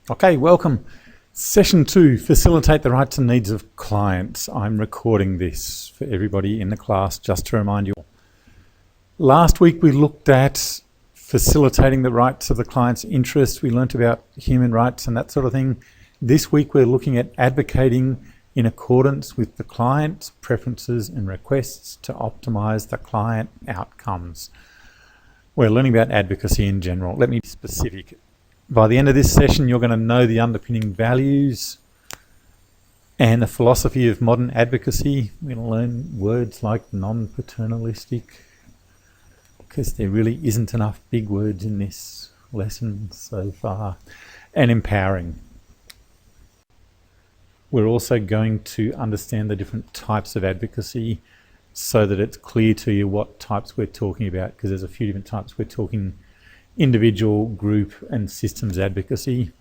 Okay, welcome. Session 2, facilitate the rights and needs of clients. I'm recording this for everybody in the class just to remind you. Last week we looked at facilitating the rights of the client's interest. We learnt about human rights and that sort of thing. This week we're looking at advocating in accordance with the client's preferences and requests to optimize the client outcomes. We're learning about advocacy in general. Let me be specific. By the end of this session, you're going to know the underpinning values and the philosophy of modern advocacy. We're going to learn words like non-paternalistic, because there really isn't enough big words in this lesson so far, and empowering. We're also going to understand the different types of advocacy so that it's clear to you what types we're talking about, because there's a few different types. We're talking individual, group and systems advocacy,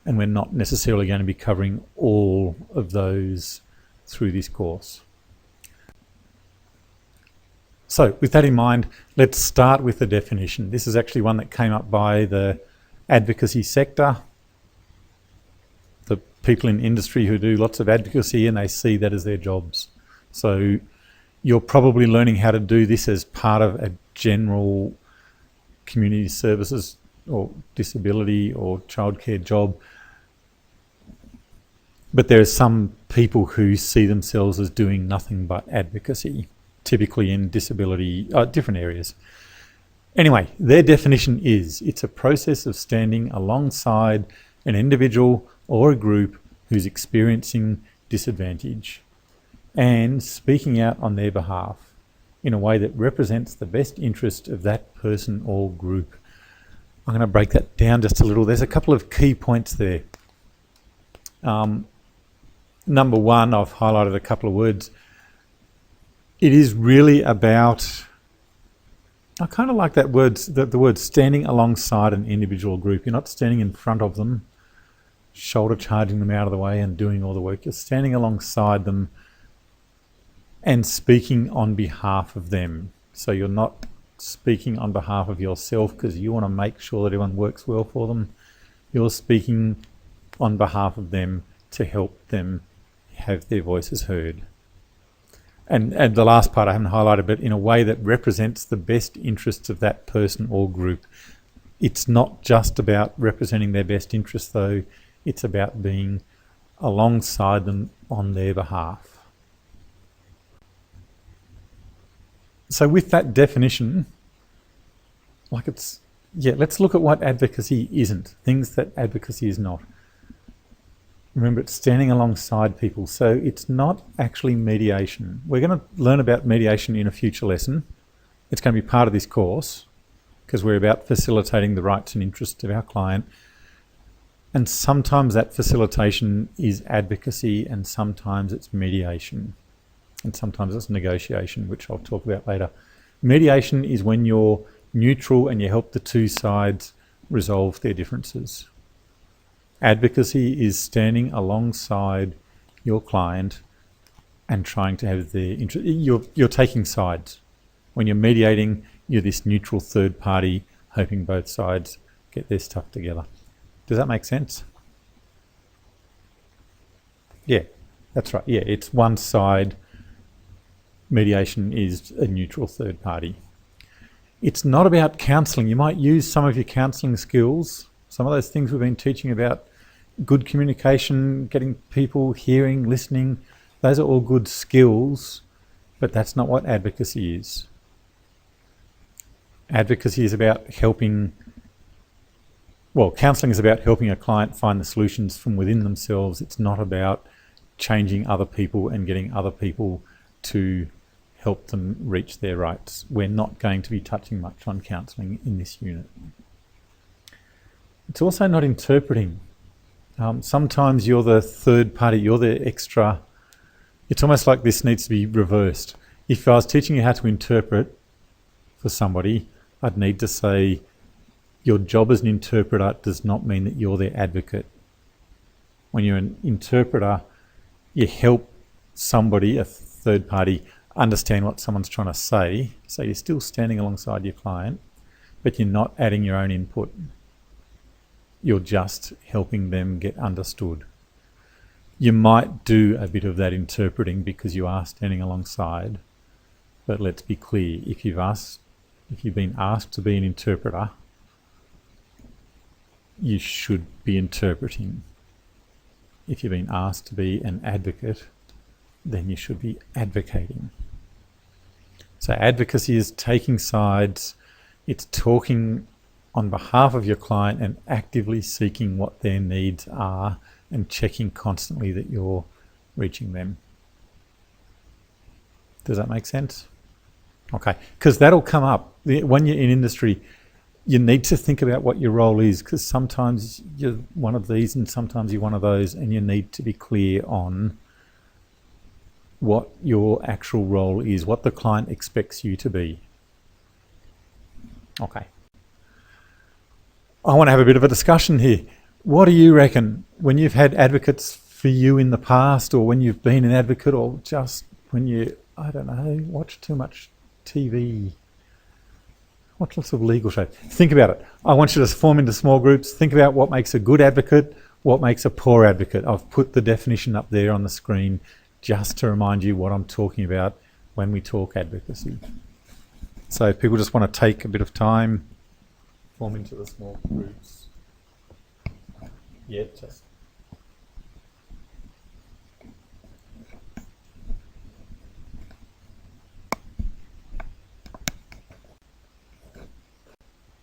and we're not necessarily going to be covering all of those through this course. So with that in mind, let's start with the definition. This is actually one that came up by the advocacy sector, the people in industry who do lots of advocacy and they see that as their jobs. So you're probably learning how to do this as part of a general community services or disability or childcare job. But there are some people who see themselves as doing nothing but advocacy, typically in disability, different areas. Anyway, their definition is, it's a process of standing alongside an individual or a group who's experiencing disadvantage and speaking out on their behalf in a way that represents the best interest of that person or group. I'm going to break that down just a little. There's a couple of key points there. Number one, I've highlighted a couple of words. It is really about, I kind of like that word, the word standing alongside an individual group. You're not standing in front of them, shoulder charging them out of the way and doing all the work. You're standing alongside them and speaking on behalf of them. So you're not speaking on behalf of yourself because you want to make sure that everyone works well for them. You're speaking on behalf of them to help them have their voices heard. And the last part I haven't highlighted, but in a way that represents the best interests of that person or group. It's not just about representing their best interests though, it's about being alongside them on their behalf. So with that definition, let's look at what advocacy isn't, things that advocacy is not. Remember, it's standing alongside people, so it's not actually mediation. We're going to learn about mediation in a future lesson. It's going to be part of this course because we're about facilitating the rights and interests of our client. And sometimes that facilitation is advocacy and sometimes it's mediation. And sometimes it's negotiation, which I'll talk about later. Mediation is when you're neutral and you help the two sides resolve their differences. Advocacy is standing alongside your client and trying to have their interest. You're taking sides. When you're mediating, you're this neutral third party hoping both sides get their stuff together. Does that make sense? Yeah, that's right. Yeah, it's one side. Mediation is a neutral third party. It's not about counselling. You might use some of your counselling skills, some of those things we've been teaching about, good communication, getting people hearing, listening. Those are all good skills, but that's not what advocacy is. Advocacy is about counselling is about helping a client find the solutions from within themselves. It's not about changing other people and getting other people to help them reach their rights. We're not going to be touching much on counselling in this unit. It's also not interpreting. Sometimes you're the third party, you're the extra. It's almost like this needs to be reversed. If I was teaching you how to interpret for somebody, I'd need to say, your job as an interpreter does not mean that you're their advocate. When you're an interpreter, you help somebody, a third party, understand what someone's trying to say. So you're still standing alongside your client, but you're not adding your own input. You're just helping them get understood. You might do a bit of that interpreting because you are standing alongside, but let's be clear, if you've been asked to be an interpreter, you should be interpreting. If you've been asked to be an advocate, then you should be advocating. So advocacy is taking sides, it's talking on behalf of your client and actively seeking what their needs are and checking constantly that you're reaching them. Does that make sense? Okay, because that'll come up. When you're in industry, you need to think about what your role is, because sometimes you're one of these and sometimes you're one of those, and you need to be clear on what your actual role is, what the client expects you to be. Okay. I want to have a bit of a discussion here. What do you reckon when you've had advocates for you in the past, or when you've been an advocate, or just when you, I don't know, watch too much TV, watch lots of legal shows? Think about it. I want you to form into small groups. Think about what makes a good advocate, what makes a poor advocate. I've put the definition up there on the screen just to remind you what I'm talking about when we talk advocacy. So if people just want to take a bit of time, form into the small groups. Yeah, just.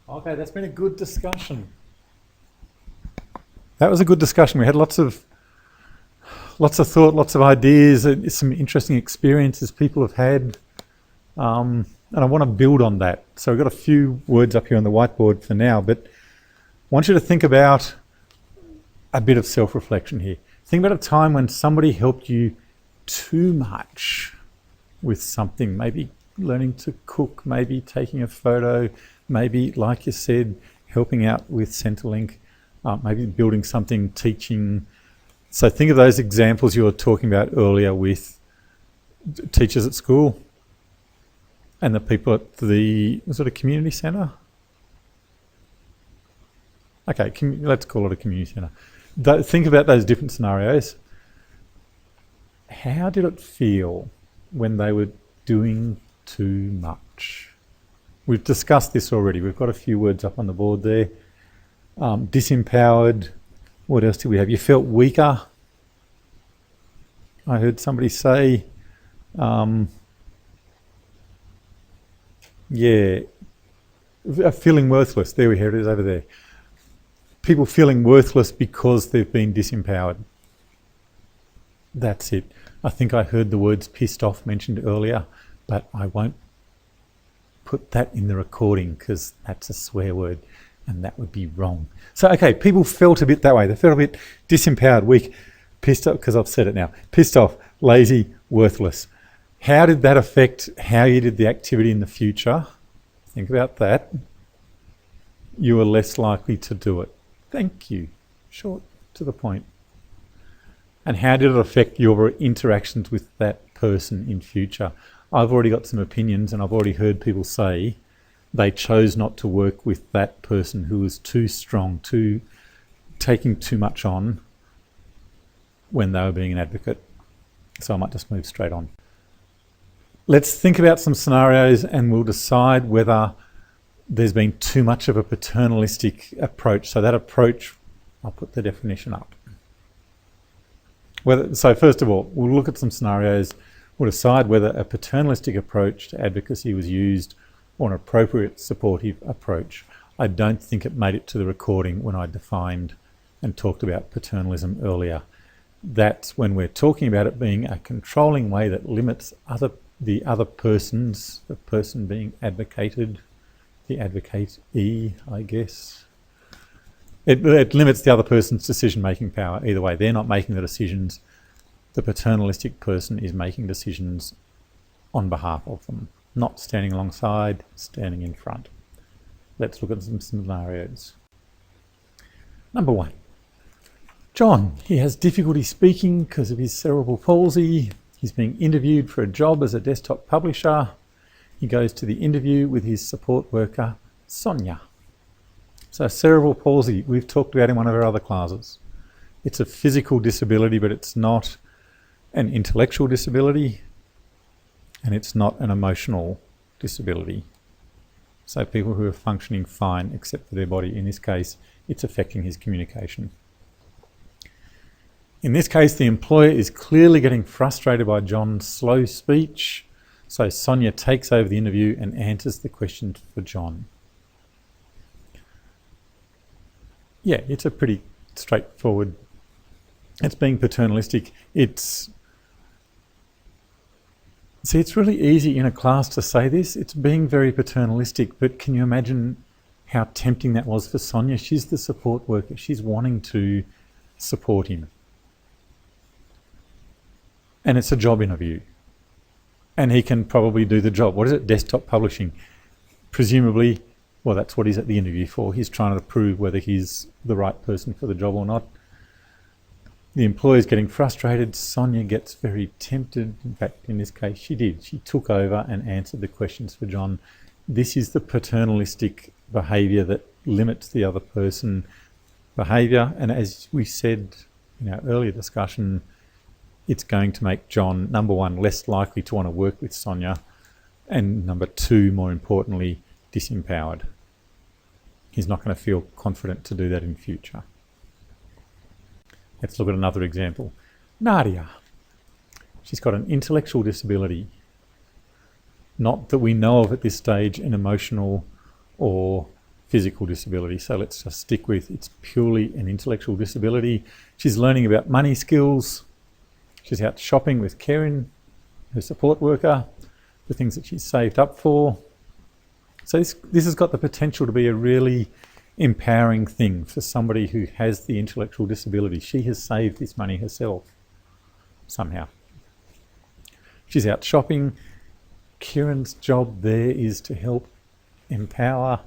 Okay, that's been a good discussion. That was a good discussion. We had lots of thought, lots of ideas, and some interesting experiences people have had. And I want to build on that. So I've got a few words up here on the whiteboard for now, but I want you to think about a bit of self-reflection here. Think about a time when somebody helped you too much with something, maybe learning to cook, maybe taking a photo, maybe, like you said, helping out with Centrelink, maybe building something, teaching. So think of those examples you were talking about earlier with teachers at school and the people at the, was it a community centre? Okay, let's call it a community centre. Think about those different scenarios. How did it feel when they were doing too much? We've discussed this already. We've got a few words up on the board there. Disempowered. What else do we have? You felt weaker. I heard somebody say, yeah, feeling worthless. There we hear it is over there. People feeling worthless because they've been disempowered. That's it. I think I heard the words pissed off mentioned earlier, but I won't put that in the recording because that's a swear word and that would be wrong. So, okay, people felt a bit that way. They felt a bit disempowered, weak, pissed off, because I've said it now. Pissed off, lazy, worthless. How did that affect how you did the activity in the future? Think about that. You were less likely to do it. Thank you. Short, to the point. And how did it affect your interactions with that person in future? I've already got some opinions, and I've already heard people say they chose not to work with that person who was too strong, taking too much on when they were being an advocate. So I might just move straight on. Let's think about some scenarios and we'll decide whether there's been too much of a paternalistic approach. So that approach, I'll put the definition up. So first of all, we'll look at some scenarios. We'll decide whether a paternalistic approach to advocacy was used or an appropriate supportive approach. I don't think it made it to the recording when I defined and talked about paternalism earlier. That's when we're talking about it being a controlling way that limits the other persons, the person being advocated, the advocatee, I guess. It limits the other person's decision-making power. Either way, they're not making the decisions. The paternalistic person is making decisions on behalf of them, not standing alongside, standing in front. Let's look at some scenarios. Number one, John, he has difficulty speaking because of his cerebral palsy. He's being interviewed for a job as a desktop publisher. He goes to the interview with his support worker, Sonia. So cerebral palsy, we've talked about in one of our other classes. It's a physical disability, but it's not an intellectual disability, and it's not an emotional disability. So people who are functioning fine except for their body, in this case, it's affecting his communication. In this case, the employer is clearly getting frustrated by John's slow speech, so Sonia takes over the interview and answers the question for John. Yeah, it's a pretty straightforward, it's being paternalistic. See, it's really easy in a class to say this. It's being very paternalistic, but can you imagine how tempting that was for Sonia? She's the support worker. She's wanting to support him. And it's a job interview. And he can probably do the job. What is it? Desktop publishing. Presumably, well, that's what he's at the interview for. He's trying to prove whether he's the right person for the job or not. The employer's getting frustrated. Sonia gets very tempted. In fact, in this case, she did. She took over and answered the questions for John. This is the paternalistic behaviour that limits the other person's behaviour. And as we said in our earlier discussion, it's going to make John, number one, less likely to want to work with Sonia, and number two, more importantly, disempowered. He's not going to feel confident to do that in future. Let's look at another example. Nadia. She's got an intellectual disability. Not that we know of at this stage an emotional or physical disability. So let's just stick with it's purely an intellectual disability. She's learning about money skills. She's out shopping with Karen, her support worker, for things that she's saved up for. So this has got the potential to be a really empowering thing for somebody who has the intellectual disability. She has saved this money herself, somehow. She's out shopping. Kieran's job there is to help empower.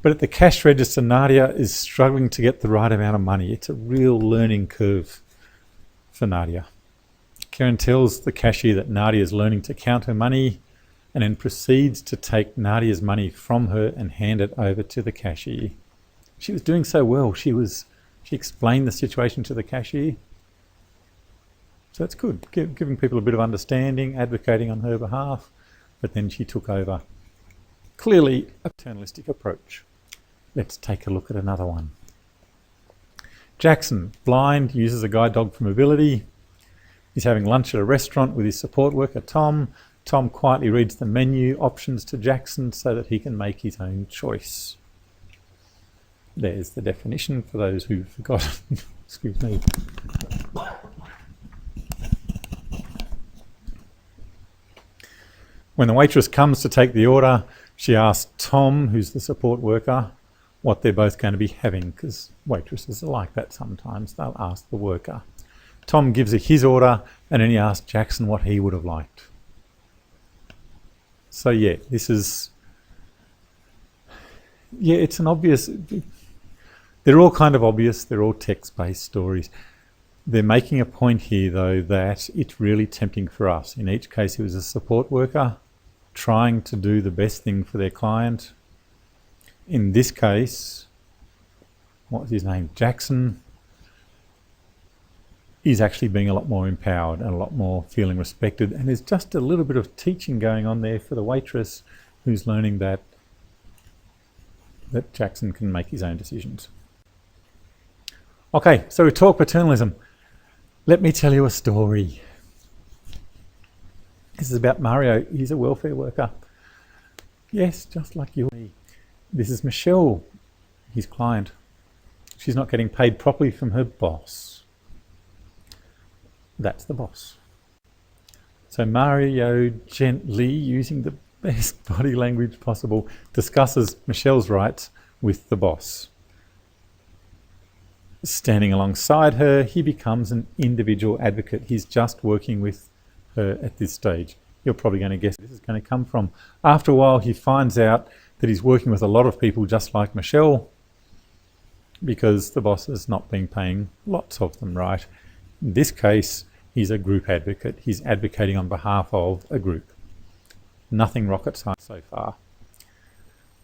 But at the cash register, Nadia is struggling to get the right amount of money. It's a real learning curve for Nadia. Kieran tells the cashier that Nadia is learning to count her money, and then proceeds to take Nadia's money from her and hand it over to the cashier. She was doing so well. She explained the situation to the cashier. So that's good, giving people a bit of understanding, advocating on her behalf, but then she took over. Clearly a paternalistic approach. Let's take a look at another one. Jackson, blind, uses a guide dog for mobility. He's having lunch at a restaurant with his support worker, Tom. Tom quietly reads the menu options to Jackson so that he can make his own choice. There's the definition for those who've forgotten. Excuse me. When the waitress comes to take the order, she asks Tom, who's the support worker, what they're both going to be having, because waitresses are like that sometimes. They'll ask the worker. Tom gives her his order, and then he asks Jackson what he would have liked. So yeah, it's an obvious, they're all kind of obvious, they're all text-based stories. They're making a point here though that it's really tempting for us. In each case it was a support worker trying to do the best thing for their client. In this case, what's his name? Jackson is actually being a lot more empowered and a lot more feeling respected, and there's just a little bit of teaching going on there for the waitress who's learning that Jackson can make his own decisions. Okay, so we talk paternalism. Let me tell you a story. This is about Mario. He's a welfare worker. Yes, just like you and me. This is Michelle, his client. She's not getting paid properly from her boss. That's the boss. So Mario, gently, using the best body language possible, discusses Michelle's rights with the boss. Standing alongside her, he becomes an individual advocate. He's just working with her at this stage. You're probably going to guess where this is going to come from. After a while, he finds out that he's working with a lot of people just like Michelle, because the boss has not been paying lots of them right. In this case, he's a group advocate. He's advocating on behalf of a group. Nothing rocket science so far.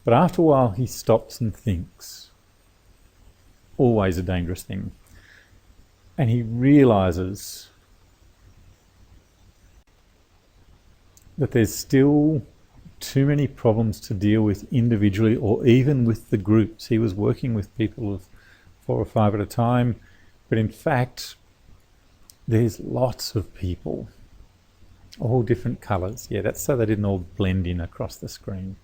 But after a while, he stops and thinks. Always a dangerous thing. And he realizes that there's still too many problems to deal with individually or even with the groups. He was working with people of 4 or 5 at a time, but in fact, there's lots of people, all different colours. Yeah, that's so they didn't all blend in across the screen.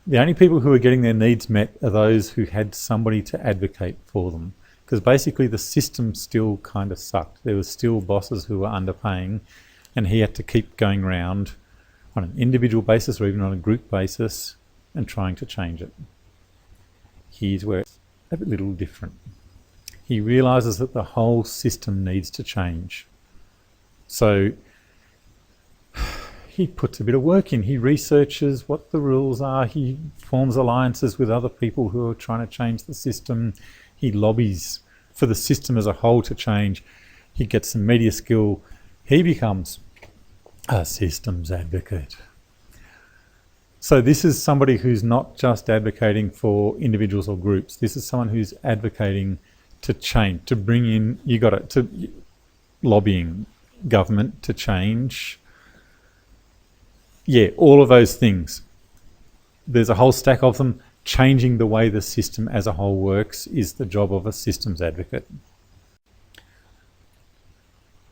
The only people who are getting their needs met are those who had somebody to advocate for them, because basically the system still kind of sucked. There were still bosses who were underpaying, and he had to keep going around on an individual basis or even on a group basis and trying to change it. Here's where it's a little different. He realises that the whole system needs to change. So he puts a bit of work in. He researches what the rules are. He forms alliances with other people who are trying to change the system. He lobbies for the system as a whole to change. He gets some media skill. He becomes a systems advocate. So this is somebody who's not just advocating for individuals or groups. This is someone who's advocating to change, to bring in, to lobbying government to change. Yeah, all of those things. There's a whole stack of them. Changing the way the system as a whole works is the job of a systems advocate.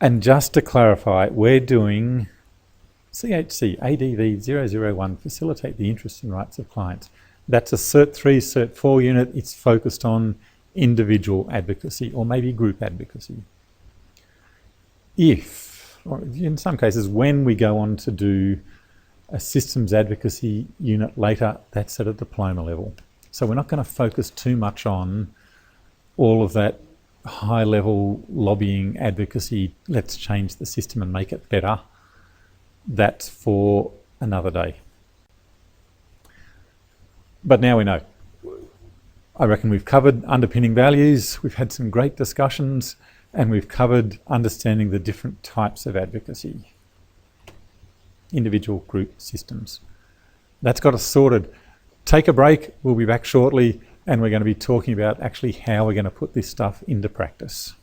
And just to clarify, we're doing CHCADV001, facilitate the interests and rights of clients. That's a Cert 3, Cert 4 unit. It's focused on individual advocacy or maybe group advocacy. Or in some cases, when we go on to do a systems advocacy unit later, that's at a diploma level. So we're not going to focus too much on all of that high-level lobbying advocacy, let's change the system and make it better. That's for another day. But now we know. I reckon we've covered underpinning values, we've had some great discussions, and we've covered understanding the different types of advocacy. Individual, group, systems. That's got us sorted. Take a break, we'll be back shortly, and we're going to be talking about actually how we're going to put this stuff into practice.